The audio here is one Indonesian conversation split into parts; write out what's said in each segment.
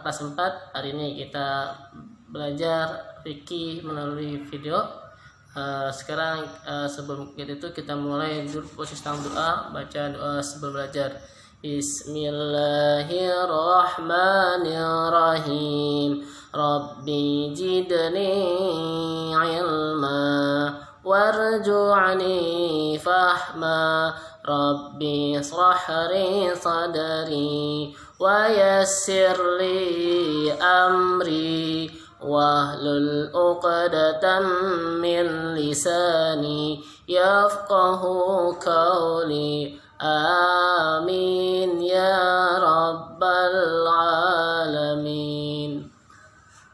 kelas 4. Hari ini kita belajar fikih melalui video. Sekarang sebelum itu kita mulai dulu posisi doa, baca doa sebelum belajar. Bismillahirrahmanirrahim. Rabbi jidni ilma warju'ni fahma. Rabbi israh sadri wa yassir li amri wahlul 'uqdatam min lisani yafqahu qawli. Amin ya rabbal alamin.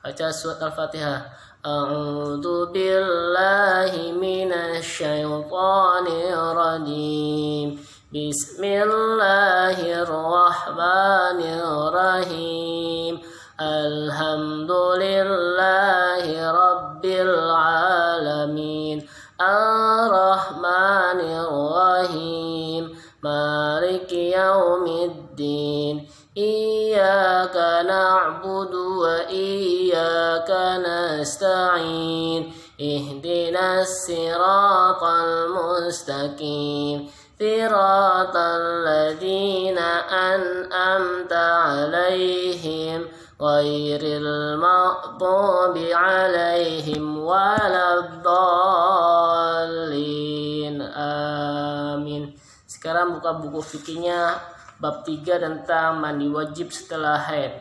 Baca surat Al-Fatihah. A'udzu billahi minasy syaithanir rajim. Bismillahirrahmanirrahim. Alhamdulillahi rabbil alamin. Ar-Rahmanir Rahim. Maliki yaumiddin. Iyyaka na'budu wa iyyaka nasta'in. Ihdinas siratal mustaqim. Siratal ladzina an'amta 'alaihim ghairil maghdubi 'alaihim waladdallin. Amin. Sekarang buka buku fikihnya bab 3 tentang mandi wajib setelah haid.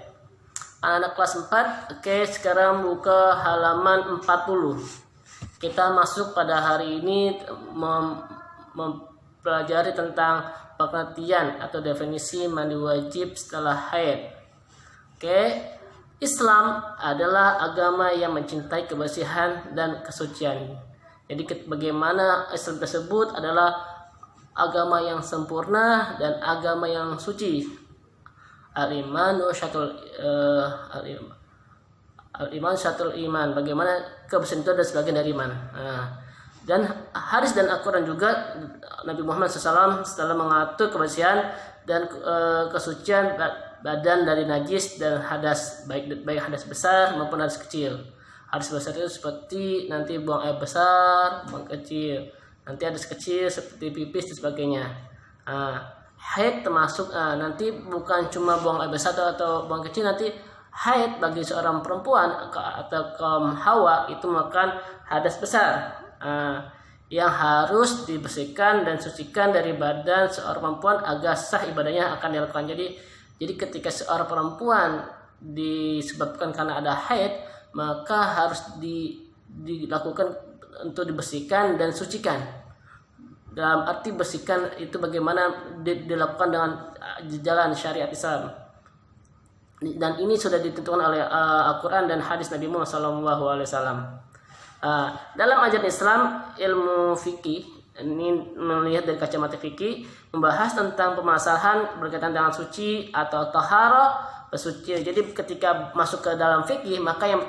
Anak kelas 4. Oke, sekarang buka halaman 40. Kita masuk pada hari ini mempelajari tentang pengertian atau definisi mandi wajib setelah haid. Oke, Islam adalah agama yang mencintai kebersihan dan kesucian. Jadi bagaimana Islam tersebut adalah agama yang sempurna dan agama yang suci. Al-iman syatul iman. Bagaimana kebersihan itu adalah sebagian dari iman. Dan hadis dan Al-Quran juga Nabi Muhammad SAW setelah mengatur kebersihan dan kesucian badan dari najis dan hadas, baik hadas besar maupun hadas kecil. Hadas besar itu seperti nanti buang air besar, buang kecil. Nanti hadas kecil seperti pipis dan sebagainya. Haid termasuk nanti bukan cuma buang air besar atau buang kecil. Nanti haid bagi seorang perempuan atau kaum Hawa itu makan hadas besar yang harus dibersihkan dan sucikan dari badan seorang perempuan agar sah ibadahnya akan dilakukan. Jadi ketika seorang perempuan disebabkan karena ada haid, maka harus dilakukan untuk dibersihkan dan sucikan. Dalam arti bersihkan itu bagaimana dilakukan dengan jalan syariat Islam. Dan ini sudah ditentukan oleh Al-Quran dan hadis Nabi Muhammad SAW. Dalam ajaran Islam, ilmu fikih ini melihat dari kacamata fikih membahas tentang permasalahan berkaitan dengan suci atau taharah, bersuci. Jadi ketika masuk ke dalam fikih, maka yang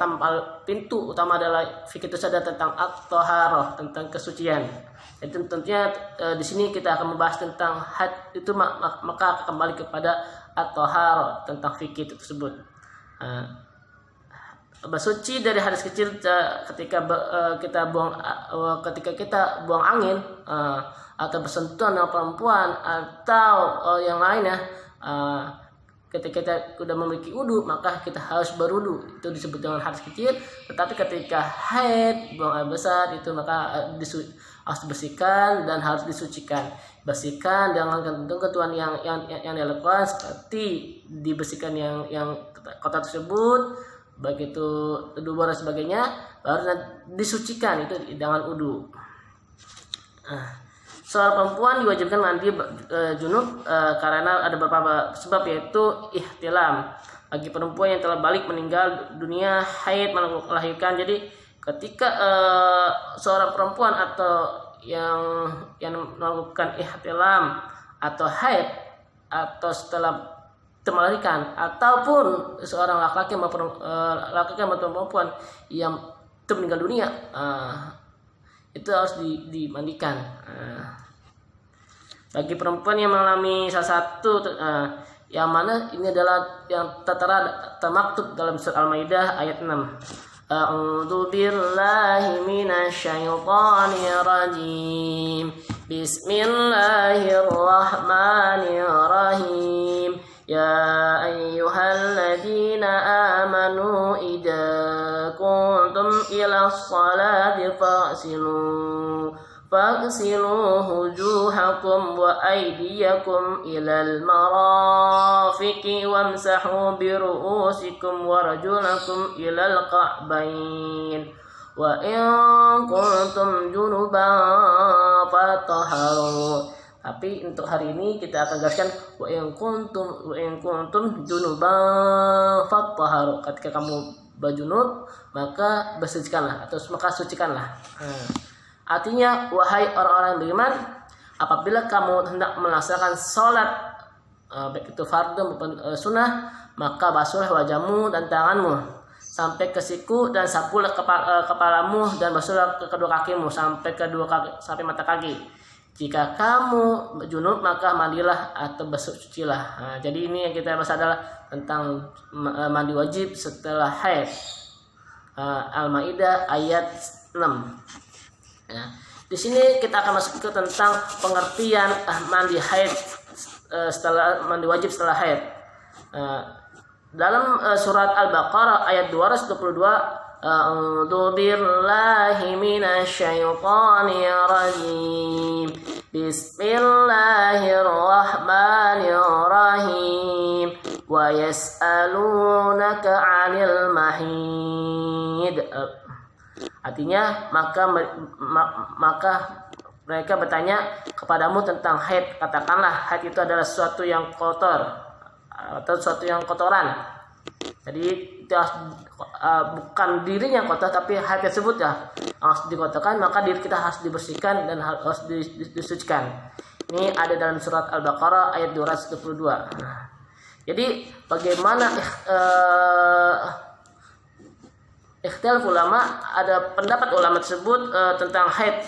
pintu utama adalah fikih itu ada tentang at-taharah, tentang kesucian. Jadi tentunya di sini kita akan membahas tentang had itu, maka kembali kepada at-taharah, tentang fikih itu tersebut. Bersuci dari hadas kecil ketika kita buang angin atau bersentuhan dengan perempuan atau yang lainnya. Ketika kita sudah memiliki wudu, maka kita harus berwudu. Itu disebut dengan hadas kecil. Tetapi ketika haid, buang air besar, itu maka harus dibersihkan dan harus disucikan. Bersihkan dengan ketentuan yang dilakukan, seperti dibersihkan yang kota tersebut, baik itu dubur dan sebagainya, baru disucikan itu dengan wudu. Seorang perempuan diwajibkan mandi junub karena ada beberapa sebab, yaitu ihtilam. Bagi perempuan yang telah balik meninggal dunia, haid melahirkan. Jadi ketika seorang perempuan atau yang melakukan ihtilam atau haid atau setelah melahirkan, ataupun seorang laki-laki maupun perempuan yang meninggal dunia, itu harus dimandikan. Bagi perempuan yang mengalami salah satu yang mana ini adalah yang termaktub dalam surat Al-Maidah ayat 6. A'udzu billahi minasyaitonir rajim. Bismillahirrahmanirrahim. Ya ayyuhalladzina amanu idza kuntum ilas salati فاغسلوا وجوهكم وأيديكم إلى المرافق وامسحوا برؤوسكم ورجلكم إلى الكعبين وإن كنتم جنبا فطهروا. Tapi untuk hari ini kita akan jelaskan wa in kuntum junuban fatahharu. Ketika kamu berjunub maka bersucikanlah atau maka sucikanlah. Artinya, wahai orang-orang yang beriman, apabila kamu hendak melaksanakan sholat, baik itu fardu maupun sunnah, maka basuhlah wajahmu dan tanganmu sampai ke siku dan sapulah kepalamu dan basuhlah ke kedua kakimu sampai sampai mata kaki. Jika kamu junub maka mandilah atau bersucilah. Jadi ini yang kita bahas adalah tentang mandi wajib setelah haid. Al-Maidah ayat 6. Ya. Di sini kita akan masuk ke tentang pengertian mandi haid setelah mandi wajib setelah haid. Dalam surat Al-Baqarah ayat 222, A'udzu billahi minasyaitonir rajim. Bismillahirrahmanirrahim. Wa yas'alunaka 'anil mahid. Artinya maka mereka bertanya kepadamu tentang haid. Katakanlah haid itu adalah sesuatu yang kotor atau sesuatu yang kotoran. Jadi itu bukan dirinya kotor tapi haid tersebut ya harus dikotorkan, maka diri kita harus dibersihkan dan harus disucikan. Ini ada dalam surat Al-Baqarah ayat 222. Jadi bagaimana ikhtilaf ulama, ada pendapat ulama tersebut tentang haid.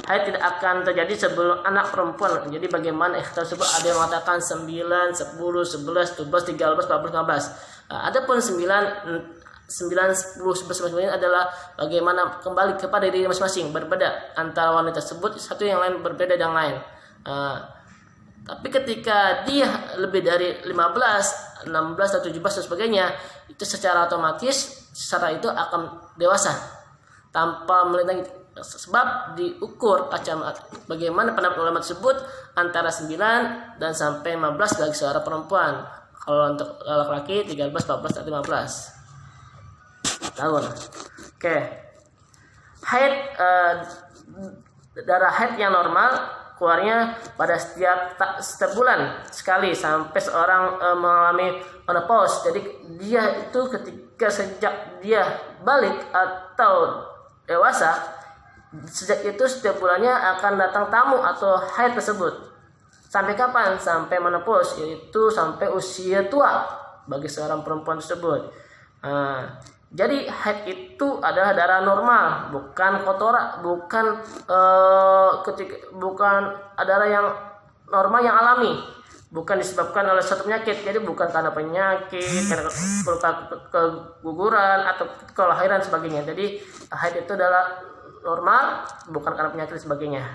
Haid tidak akan terjadi sebelum anak perempuan. Jadi bagaimana ikhtilaf tersebut? Ada yang mengatakan 9, 10, 11, 12, 13, 14, 15. Adapun 9, 10, 11 ini adalah bagaimana kembali kepada diri masing-masing, berbeda antara wanita tersebut, satu yang lain berbeda dengan lain. Tapi ketika dia lebih dari 15, 16 atau 17 dan sebagainya, itu secara otomatis secara itu akan dewasa tanpa melintangi, sebab diukur kacamata bagaimana pendapat ulama tersebut antara 9 dan sampai 15 bagi seorang perempuan. Kalau untuk laki-laki 13, 14 atau 15 tahun. Oke. Haid, darah haid yang normal keluarnya pada setiap bulan sekali sampai seorang mengalami menopause. Jadi dia itu ketika sejak dia balik atau dewasa, sejak itu setiap bulannya akan datang tamu atau haid tersebut. Sampai kapan? Sampai menopause, yaitu sampai usia tua bagi seorang perempuan tersebut. Jadi haid itu adalah darah normal, bukan kotoran, bukan darah yang normal yang alami, bukan disebabkan oleh suatu penyakit. Jadi bukan karena penyakit, karena keguguran atau kelahiran sebagainya. Jadi haid itu adalah normal, bukan karena penyakit dan sebagainya.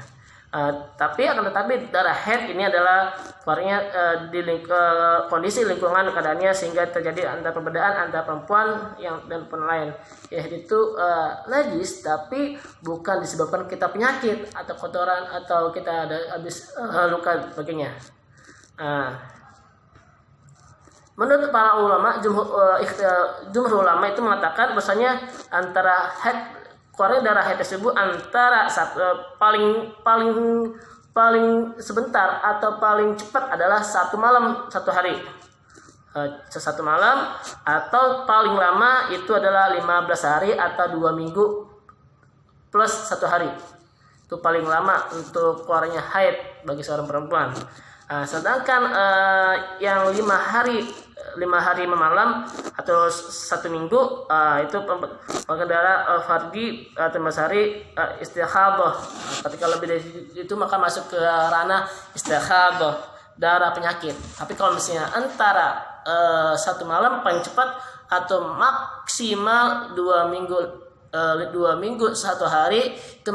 Tapi darah haid ini adalah keluarnya di kondisi lingkungan keadaannya sehingga terjadi perbedaan antara perempuan dan perempuan lain. Haid itu najis tapi bukan disebabkan kita penyakit atau kotoran atau kita ada habis luka sebagainya. Menurut para ulama, jumhur ulama itu mengatakan bahwasanya antara haid, keluarnya darah haid tersebut antara paling sebentar atau paling cepat adalah 1 malam 1 hari, 1 malam, atau paling lama itu adalah 15 hari atau 2 minggu plus 1 hari. Itu paling lama untuk keluarnya haid bagi seorang perempuan. Sedangkan yang 5 hari malam atau 1 minggu itu pengendara fardi atau masari istikhadah. Ketika lebih dari itu maka masuk ke ranah istikhadah. darah penyakit. Tapi kalau misalnya antara 1 malam paling cepat atau maksimal 2 minggu 2 minggu 1 hari itu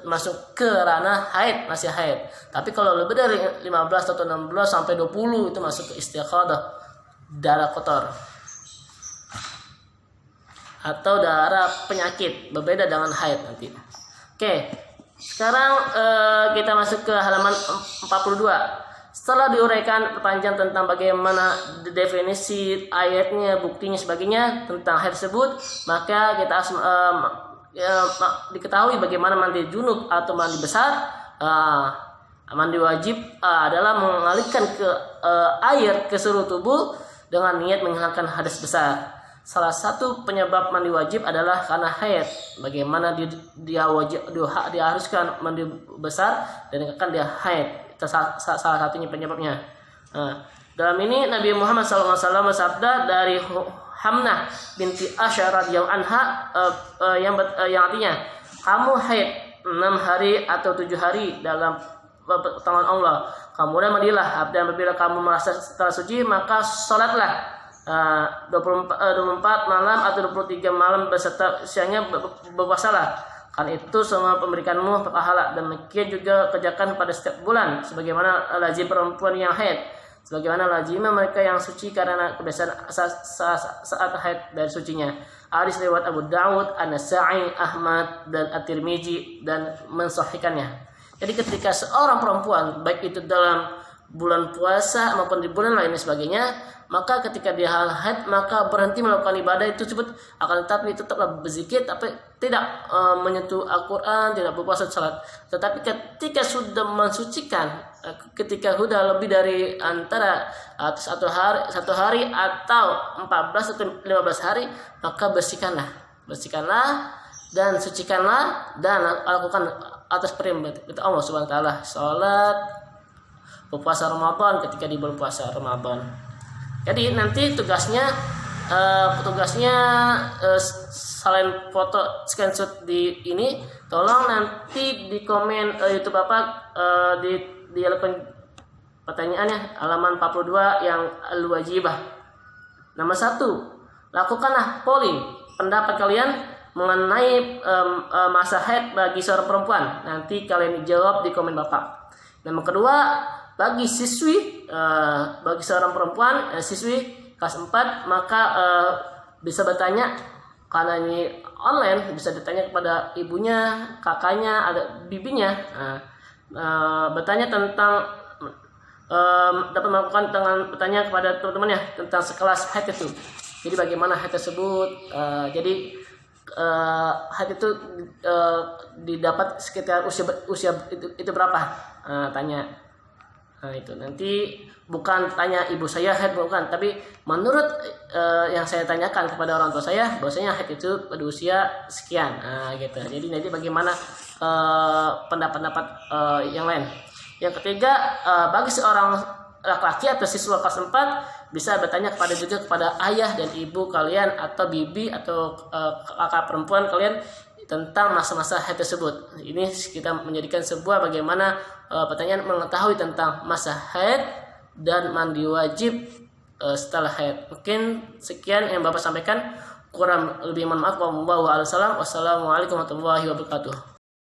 masuk ke ranah haid, masih haid. Tapi kalau lebih dari 15 atau 16 sampai 20 itu masuk ke istihadah, darah kotor atau darah penyakit, berbeda dengan haid nanti. Oke, sekarang kita masuk ke halaman 42. Setelah diuraikan panjang tentang bagaimana definisi ayatnya, buktinya, sebagainya tentang hal tersebut, maka kita diketahui bagaimana mandi junub atau mandi besar. Mandi wajib adalah mengalirkan ke air ke seluruh tubuh dengan niat menghilangkan hadas besar. Salah satu penyebab mandi wajib adalah karena haid. Bagaimana dia haruskan mandi besar dan akan dia haid. Salah satunya penyebabnya. Dalam ini Nabi Muhammad SAW bersabda dari Hamnah binti Asy'ar radhiyallahu anha yang artinya, kamu haid 6 hari atau 7 hari dalam tangan Allah. Kemudian mandilah, dan apabila kamu merasa telah suci maka salatlah 24 malam atau 23 malam beserta siangnya berpuasalah. Karena itu semua pemberikanmu pahala, dan demikian juga kerjakan pada setiap bulan sebagaimana lazim perempuan yang haid, sebagaimana lazimnya mereka yang suci karena kebiasaan saat haid dari sucinya. Hadis riwayat Abu Dawud, An-Nasa'i, Ahmad dan At-Tirmizi dan mensahihkannya. Jadi ketika seorang perempuan baik itu dalam bulan puasa maupun di bulan lain dan sebagainya, maka ketika dia haid maka berhenti melakukan ibadah itu tersebut, akan tetapi tetaplah berzikir, tapi tidak menyentuh Al-Quran, tidak berpuasa salat. Tetapi ketika sudah mensucikan, ketika sudah lebih dari antara 1 hari atau 14 atau 15 hari, maka bersihkanlah dan sucikanlah dan lakukan atas perintah Allah Subhanahu wa taala, salat, berpuasa Ramadan ketika di bulan puasa Ramadan. Jadi nanti tugasnya selain foto screenshot di ini, tolong nanti di komen YouTube Bapak di halaman pertanyaannya halaman 42 yang al-wajibah. Nomor 1, lakukanlah polling pendapat kalian mengenai masa haid bagi seorang perempuan. Nanti kalian jawab di komen Bapak. Nomor 2, bagi bagi seorang perempuan siswi kelas 4 maka bisa bertanya, karena ini online bisa ditanya kepada ibunya, kakaknya, ada bibinya, bertanya tentang dapat melakukan dengan bertanya kepada teman-temannya tentang sekelas haid itu. Jadi bagaimana haid tersebut, jadi haid itu didapat sekitar usia itu berapa, tanya. Nah itu nanti bukan tanya ibu saya haid bukan, tapi menurut yang saya tanyakan kepada orang tua saya, bahwasanya haid itu pada usia sekian, gitu. Jadi nanti bagaimana pendapat-pendapat yang lain. Yang ketiga, bagi seorang laki-laki atau siswa kelas 4 bisa bertanya juga kepada ayah dan ibu kalian atau bibi atau kakak perempuan kalian tentang masa-masa haid tersebut. Ini kita menjadikan sebuah bagaimana pertanyaan mengetahui tentang masa haid dan mandi wajib setelah haid. Mungkin sekian yang Bapak sampaikan. Kurang lebih mohon maaf. Wassalamualaikum warahmatullahi wabarakatuh.